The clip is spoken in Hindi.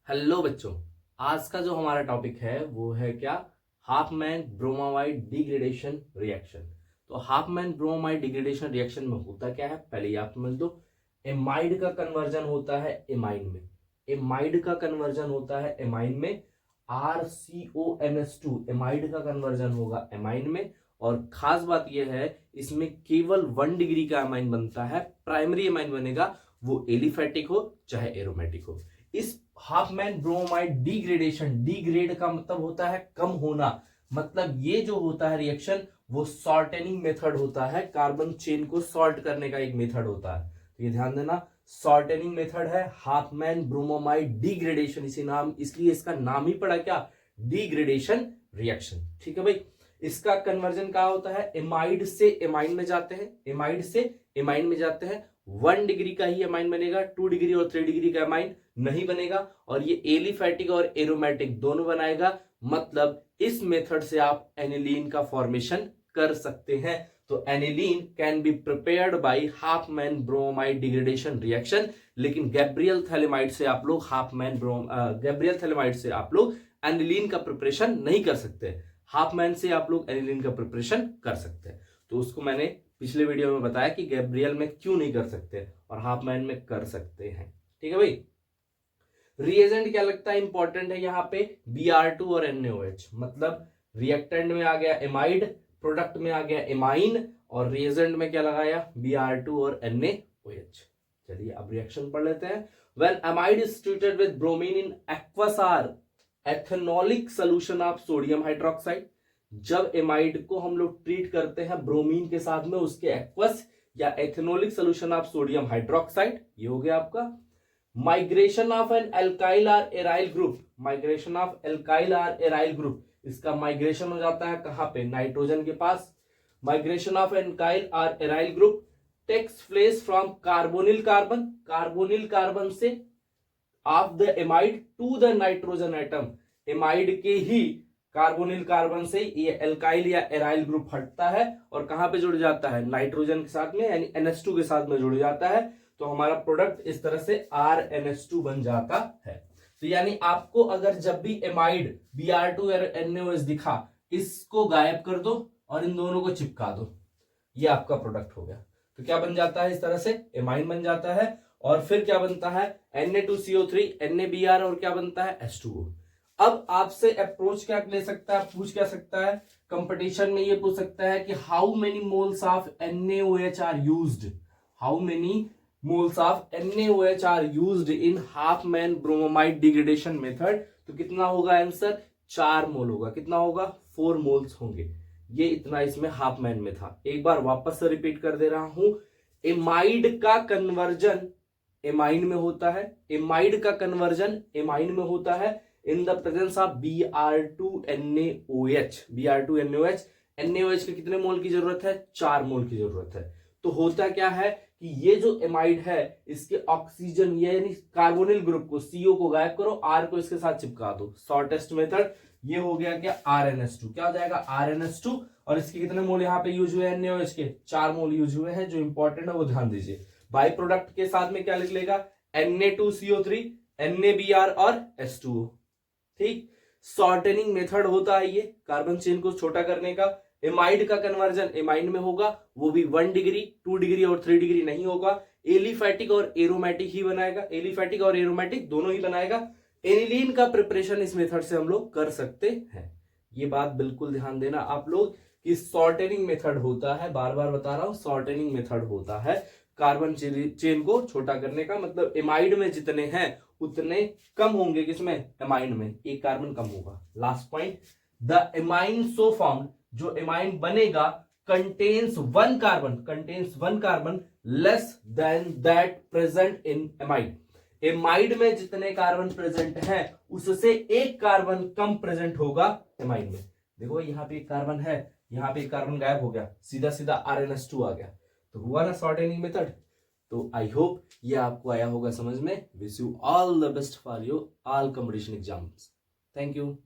हेलो बच्चों, आज का जो हमारा टॉपिक है वो है क्या? Hopman bromamide degradation reaction. तो हाफमैन ब्रोमामाइड डिग्रेडेशन रिएक्शन में होता क्या है, पहले ये आप समझ लो। एमाइड का कन्वर्जन होता है एमाइन में। एमाइड का कन्वर्जन होता है एमाइन में। RCONS2 एमाइड का कन्वर्जन होगा एमाइन में। और खास बात यह है, इसमें केवल 1 डिग्री का एमाइन बनता है। प्राइमरी एमाइन बनेगा, वो एलिफैटिक हो चाहे एरोमेटिक हो। इस हाफमैन ब्रोमाइड डिग्रेडेशन, डिग्रेड का मतलब होता है कम होना। मतलब ये जो होता है रिएक्शन, वो सॉर्टेनिंग मेथड होता है। कार्बन चेन को सॉर्ट करने का एक मेथड होता है, तो ये ध्यान देना, सॉर्टेनिंग मेथड है हाफमैन ब्रोमामाइड डिग्रेडेशन। इसी नाम, इसलिए इसका नाम ही पड़ा क्या? Degradation reaction. ठीक है भाई। इसका कन्वर्जन क्या होता है? एमाइड से एमाइन में जाते हैं, एमाइड से एमाइन में जाते हैं। 1 डिग्री का ही एमाइन बनेगा, 2 डिग्री और 3 डिग्री का एमाइन नहीं बनेगा। और ये एलिफैटिक और एरोमेटिक दोनों बनाएगा। मतलब इस मेथड से आप एनिलीन का फॉर्मेशन कर सकते हैं। तो aniline can be prepared by Hopman bromide degradation reaction. लेकिन गैब्रियल थैलेमाइड से आप लोग गैब्रियल थैलेमाइड से आप लोग एनिलीन का प्रिपरेशन नहीं कर सकते। हाफमैन से आप लोग एनिलीन का प्रिपरेशन कर सकते हैं। तो उसको मैंने पिछले वीडियो में बताया कि गैब्रियल में क्यों नहीं कर सकते और हाफमैन में कर सकते हैं। ठीक है भाई। रिएजेंट क्या लगता है इंपॉर्टेंट है यहाँ पे? Br2 और NaOH। मतलब रिएक्टेंट में आ गया एमाइड, प्रोडक्ट में आ गया एमाइन, और रिएजेंट में क्या लगाया? Br2 और NaOH। चलिए अब रिएक्शन पढ़ लेते हैं। When amide is treated with bromine in aqueous or ethanolic solution of sodium hydroxide, जब एमाइड को हम लोग ट्रीट करते हैं ब्रोमीन के साथ में, उसके एक्वस या ethanolic solution of sodium hydroxide, ये हो गया आपका। Migration of an alkyl or aryl group, migration of alkyl or aryl group, इसका माइग्रेशन हो जाता है कहां पे? नाइट्रोजन के पास। Migration of alkyl or aryl group takes place from carbonyl carbon, carbonyl carbon से of the amide to the nitrogen atom. Amide के ही कार्बोनिल कार्बन से ये एल्काइल या एराइल ग्रुप हटता है और कहां पे जुड़ जाता है? नाइट्रोजन के साथ में, यानी NH2 के साथ में जुड़ जाता है। तो हमारा प्रोडक्ट इस तरह से RNH2 बन जाता है। तो यानी आपको अगर जब भी एमाइड Br2 और NaOH दिखा, इसको गायब कर दो और इन दोनों को चिपका दो, ये आपका प्रोडक्ट हो गया। तो क्या बन जाता है? इस तरह से एमाइन बन जाता है। और फिर क्या बनता है? Na2CO3, NaBr, और क्या बनता है? H2O। अब आपसे अप्रोच क्या ले सकता है, पूछ क्या सकता है कंपटीशन में? ये पूछ सकता है कि how many moles of NaOH are used, how many moles of NaOH are used in Hofmann bromamide degradation method. तो कितना होगा आंसर? 4 मोल होगा। कितना होगा? 4 मोल्स होंगे। ये इतना इसमें हाफमैन में था। एक बार वापस से रिपीट कर दे रहा हूं, एमाइड का कन्वर्जन एमाइन में होता है, एमाइड का कन्वर्जन एमाइन में होता है in the presence of Br2NaOH। Br2NaOH, NaOH के कितने मोल की जरूरत है? 4 मोल की जरूरत है। तो होता क्या है कि ये जो एमाइड है, इसके ऑक्सीजन यानी कार्बोनिल ग्रुप को, CO को गायब करो, R को इसके साथ चिपका दो। शॉर्टेस्ट मेथड ये हो गया क्या? RNH2। क्या हो जाएगा? RNH2। और इसके कितने मोल यहाँ पे यूज हुए हैं? NaOH के 4 मोल यूज हुए हैं। जो इंपॉर्टेंट है वो ध्यान दीजिए। बाई प्रोडक्ट के साथ में क्या लिख लेगा? Na2CO3, NaBr और H2O। ठीक। सॉर्टेनिंग मेथड होता है ये कार्बन चेन को छोटा करने का। एमाइड का कन्वर्जन एमाइन में होगा, वो भी 1 डिग्री, 2 डिग्री और 3 डिग्री नहीं होगा। एलिफैटिक और एरोमेटिक ही बनाएगा, एलिफैटिक और एरोमेटिक दोनों ही बनाएगा। एनिलीन का प्रिपरेशन इस मेथड से हम लोग कर सकते हैं। ये बात बिल्कुल ध्यान देना आप लोग कि सॉर्टेनिंग मेथड होता है, बार बार बता रहा हूं, सॉर्टेनिंग मेथड होता है कार्बन चेन को छोटा करने का। मतलब एमाइड में जितने हैं उतने कम होंगे, किसमें? एमाइन में एक कार्बन कम होगा। Last point, the amine so formed, जो एमाइन बनेगा, contains 1 carbon less than that present in amide. Amide में जितने कार्बन प्रेजेंट हैं उससे 1 कार्बन कम प्रेजेंट होगा एमाइन में। देखो यहाँ पे 1 कार्बन है, यहाँ पे 1 कार्बन गायब हो गया, सीधा सीधा RNH2 आ गया। तो हुआ ना सॉर्टेनिंग मेथड। तो आई होप ये आपको आया होगा समझ में। Wish you all the best for your all competition exams. Thank you.